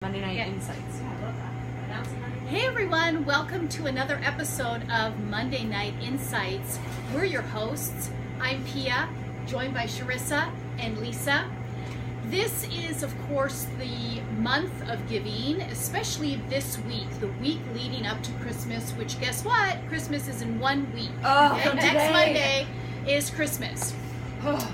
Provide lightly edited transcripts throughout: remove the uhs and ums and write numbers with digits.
Monday Night Insights. Yeah, I love that. Hey everyone, welcome to another episode of Monday Night Insights. We're your hosts. I'm Pia, joined by Sharissa and Lisa. This is, of course, the month of giving, especially this week, the week leading up to Christmas, which guess what? Christmas is in 1 week. Oh, Next Monday is Christmas.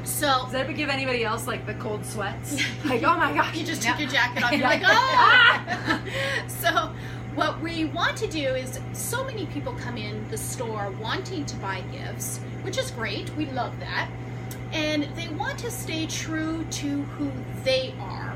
So does that ever give anybody else like the cold sweats? Like, oh my gosh, you just took your jacket off. You're like, ah! So what we want to do is, so many people come in the store wanting to buy gifts, which is great. We love that. And they want to stay true to who they are.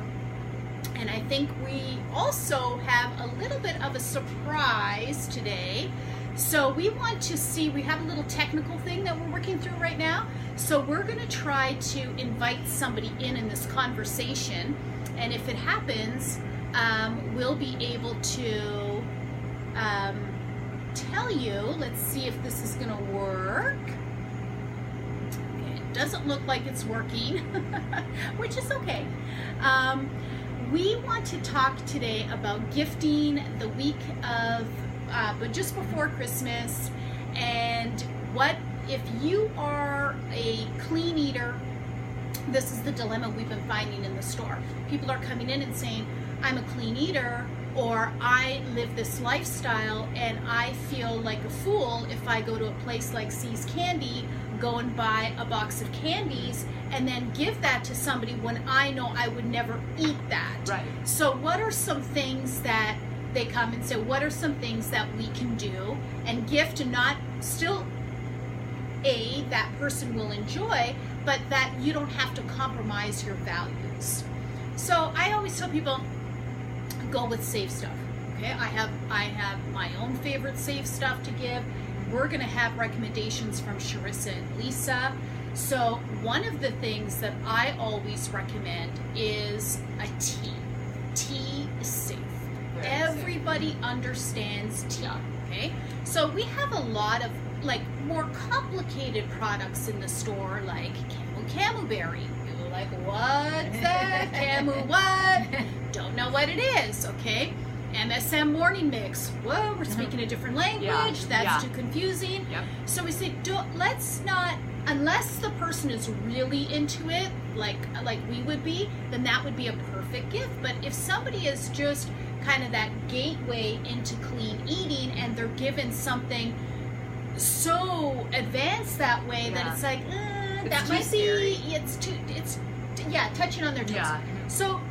And I think we also have a little bit of a surprise today. So we want to see, we have a little technical thing that we're working through right now. So we're going to try to invite somebody in this conversation. And if it happens, we'll be able to tell you. Let's see if this is going to work. Okay, it doesn't look like it's working, which is okay. We want to talk today about gifting the week of but just before Christmas, and what if you are a clean eater. This is the dilemma we've been finding in the store. People are coming in and saying, I'm a clean eater, or I live this lifestyle and I feel like a fool if I go to a place like C's Candy, go and buy a box of candies and then give that to somebody when I know I would never eat that. Right. So what are some things that they come and say, what are some things that we can do and gift, and not still that person will enjoy, but that you don't have to compromise your values. So I always tell people, go with safe stuff. Okay, I have my own favorite safe stuff to give. We're going to have recommendations from Sharissa and Lisa. So one of the things that I always recommend is a tea. Tea is safe. Everybody understands tea. Okay, so we have a lot of like more complicated products in the store, like Camu Berry. You're like, what's that? Camu what? Don't know what it is. Okay, MSM Morning Mix. Whoa, we're speaking a different language. That's too confusing. Yep. So we say, let's not, unless the person is really into it, like we would be, then that would be a perfect gift. But if somebody is just kind of that gateway into clean eating and they're given something so advanced that way that it's like, that might scary. be, it's touching on their toes. Yeah. So,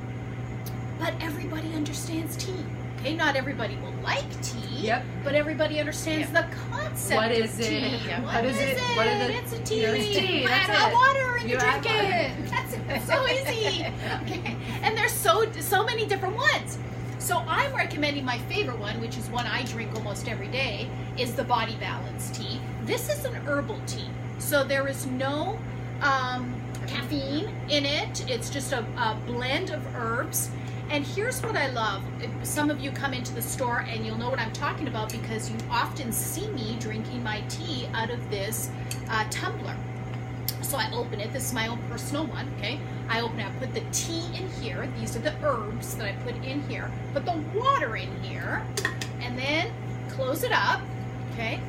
but everybody understands tea. Okay, not everybody will like tea, but everybody understands the concept. What is of tea. it? What is it? What is it? It's a tea. It's tea. You That's add it. water and you add drink it. That's it. It's so easy. Okay, and there's so many different ones. So I'm recommending my favorite one, which is one I drink almost every day, is the Body Balance tea. This is an herbal tea, so there is no caffeine in it. It's just a blend of herbs. And here's what I love. Some of you come into the store and you'll know what I'm talking about because you often see me drinking my tea out of this tumbler. So I open it. This is my own personal one, okay? I open it. I put the tea in here. These are the herbs that I put in here. Put the water in here. And then close it up, okay?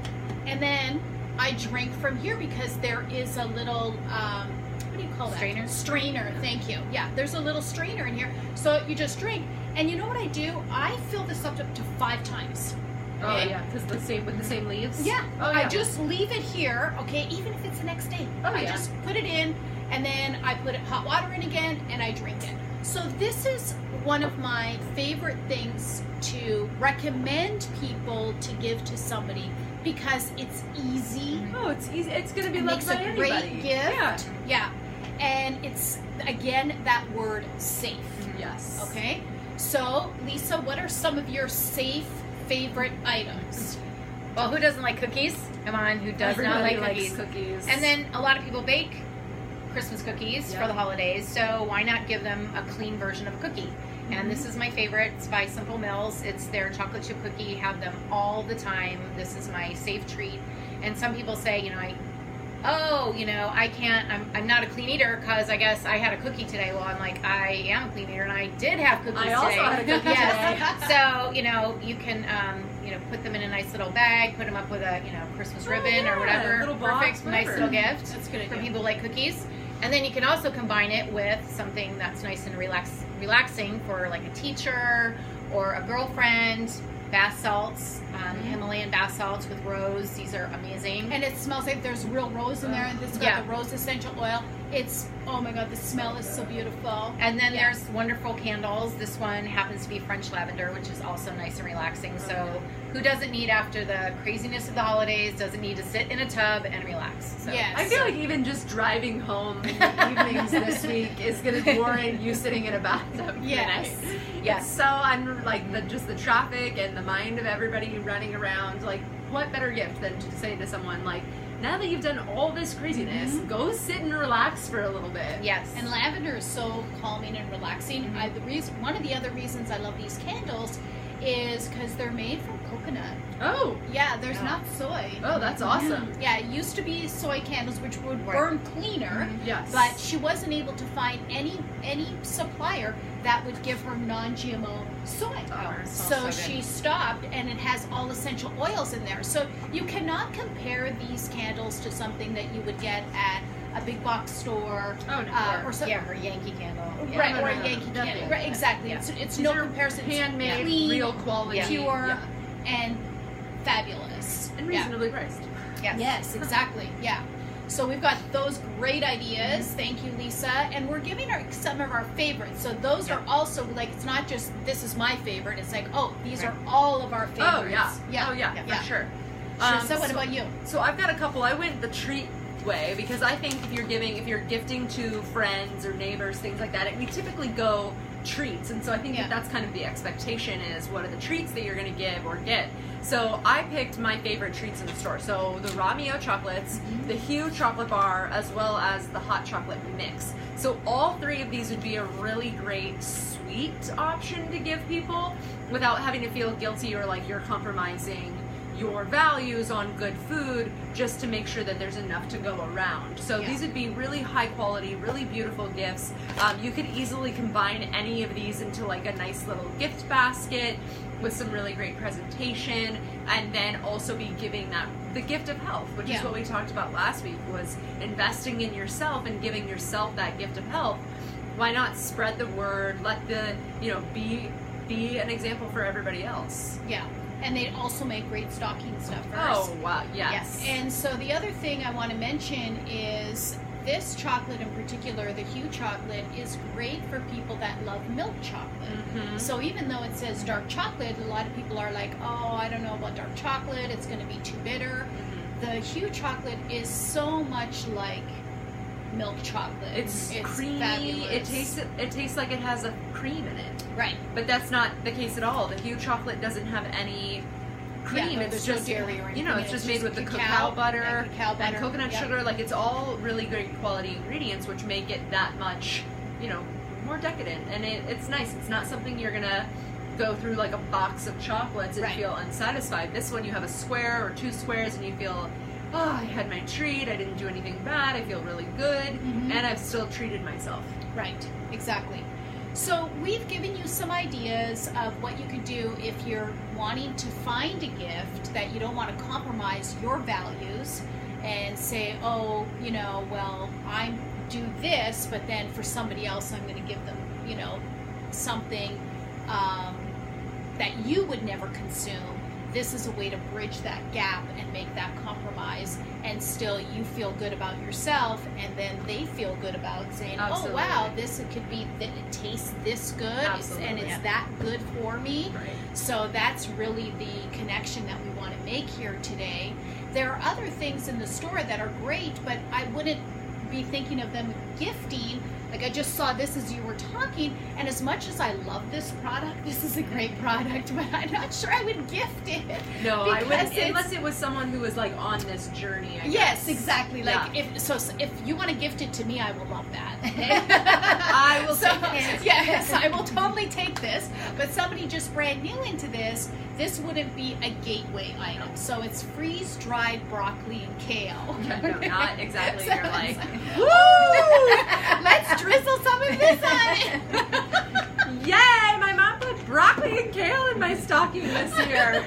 And then I drink from here because there is a little, what do you call that? Strainer? Strainer, thank you. Yeah, there's a little strainer in here. So you just drink. And you know what I do? I fill this up to 5 times. Oh Okay? yeah, because with the same leaves. Yeah. Oh yeah. I just leave it here, okay, even if it's the next day. Oh, I yeah. just put it in, and then I put hot water in again, and I drink it. So this is one of my favorite things to recommend people to give to somebody because it's easy. Oh, it's easy. It's gonna be It loved makes by a anybody. great gift. Yeah. Yeah. And it's, again, that word safe. Yes. Okay? So, Lisa, what are some of your safe favorite items? Well, who doesn't like cookies? Come on, who does not Everybody like likes cookies? cookies. And then a lot of people bake Christmas cookies Yep. for the holidays, so why not give them a clean version of a cookie? And this is my favorite. It's by Simple Mills. It's their chocolate chip cookie. Have them all the time. This is my safe treat. And some people say, oh, you know, I can't, I'm not a clean eater because I guess I had a cookie today. Well, I'm like, I am a clean eater and I did have cookies today. I also had a cookie yes. today. So, you know, you can, you know, put them in a nice little bag, put them up with a, you know, Christmas ribbon or whatever. Little box, Perfect, nice little gift. That's a good for idea. people who like cookies. And then you can also combine it with something that's nice and relaxing for like a teacher or a girlfriend. Bath salts, Himalayan bath salts with rose. These are amazing. And it smells like there's real rose in there, and it's got the rose essential oil. It's, oh my god, the smell is so beautiful. And then there's wonderful candles. This one happens to be French lavender, which is also nice and relaxing. So who doesn't need, after the craziness of the holidays, doesn't need to sit in a tub and relax? So Yes. I feel like even just driving home in the evenings this week is going to warrant you sitting in a bathtub. Yes. Yes. So I'm like just the traffic and the mind of everybody running around. Like, what better gift than to say to someone like, now that you've done all this craziness, go sit and relax for a little bit. Yes. And lavender is so calming and relaxing. One of the other reasons I love these candles is because they're made from coconut. Oh. Yeah, there's not soy. Oh, that's awesome. Yeah, it used to be soy candles, which would burn cleaner. Yes. But she wasn't able to find any supplier that would give her non-GMO soy. Oh, it So smells so she good. stopped, and it has all essential oils in there. So you cannot compare these candles to something that you would get at a big box store. Oh, no. Or some, Yeah, her Yankee candle. Yeah. right, no, or no, a no, Yankee definitely. candle. Right, exactly. Yeah. It's These no are comparison. It's handmade, clean, real quality, pure, and fabulous. and reasonably priced. Yes. Yes, exactly. Yeah. So we've got those great ideas. Thank you, Lisa. And we're giving some of our favorites. So those are also like, it's not just this is my favorite. It's like, oh, these are all of our favorites. Oh yeah. Oh yeah, for sure. So what about you? So I've got a couple. I went the treat way because I think if you're gifting to friends or neighbors, things like that, we typically go treats, and so I think that's kind of the expectation is what are the treats that you're going to give or get. So I picked my favorite treats in the store. So the raw Mio chocolates, the Hue chocolate bar, as well as the hot chocolate mix. So all three of these would be a really great sweet option to give people without having to feel guilty or like you're compromising your values on good food just to make sure that there's enough to go around. So these would be really high quality, really beautiful gifts. You could easily combine any of these into like a nice little gift basket with some really great presentation, and then also be giving that the gift of health, which is what we talked about last week, was investing in yourself and giving yourself that gift of health. Why not spread the word, let the, be an example for everybody else. Yeah. And they also make great stocking stuffers. Oh, wow, yes. And so the other thing I want to mention is this chocolate in particular, the Hue chocolate, is great for people that love milk chocolate. So even though it says dark chocolate, a lot of people are like, oh, I don't know about dark chocolate, it's going to be too bitter. The Hue chocolate is so much like milk chocolate. It's creamy. Fabulous. It tastes like it has a cream in it. Right. But that's not the case at all. The Hue chocolate doesn't have any cream. Yeah, no, it's there's just no dairy or anything. it's just made with the cacao butter, and coconut sugar. Like, it's all really great quality ingredients, which make it that much, more decadent. And it's nice. It's not something you're gonna go through like a box of chocolates and feel unsatisfied. This one, you have a square or two squares and you feel, oh, I had my treat, I didn't do anything bad, I feel really good, and I've still treated myself. Right, exactly. So we've given you some ideas of what you could do if you're wanting to find a gift that you don't want to compromise your values and say, oh, well, I do this, but then for somebody else I'm going to give them, something that you would never consume. This is a way to bridge that gap and make that compromise, and still you feel good about yourself, and then they feel good about saying, oh wow, this could be that it tastes this good, and it's that good for me. Right. So that's really the connection that we want to make here today. There are other things in the store that are great, but I wouldn't be thinking of them gifting Like I just saw this as you were talking, and as much as I love this product, this is a great product, but I'm not sure I would gift it. No, I wouldn't, unless it was someone who was like on this journey. I yes, guess. exactly. Like if you want to gift it to me, I will love that. I will take it. Yes, I will totally take this. But somebody just brand new into this wouldn't be a gateway item. So it's freeze-dried broccoli and kale. Yeah, no, not exactly. So You're like, woo! Let's drizzle some of this on it. yay! My mom put broccoli and kale in my stocking this year.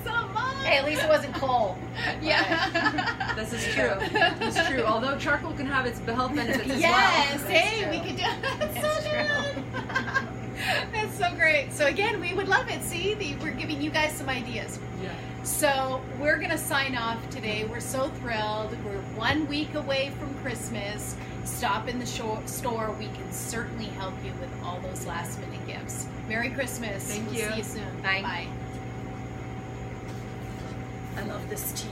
So much. Hey, at least it wasn't coal. Yeah. This is true. This is true. Although charcoal can have its health benefits as yes. well. Hey, we could do it. That's so good. That's so great. So again, we would love it. See, we're giving you guys some ideas. Yeah. So we're going to sign off today. We're so thrilled. We're 1 week away from Christmas. Stop in the store. We can certainly help you with all those last minute gifts. Merry Christmas. Thank We'll you. See you soon. Bye. Bye. I love this tea.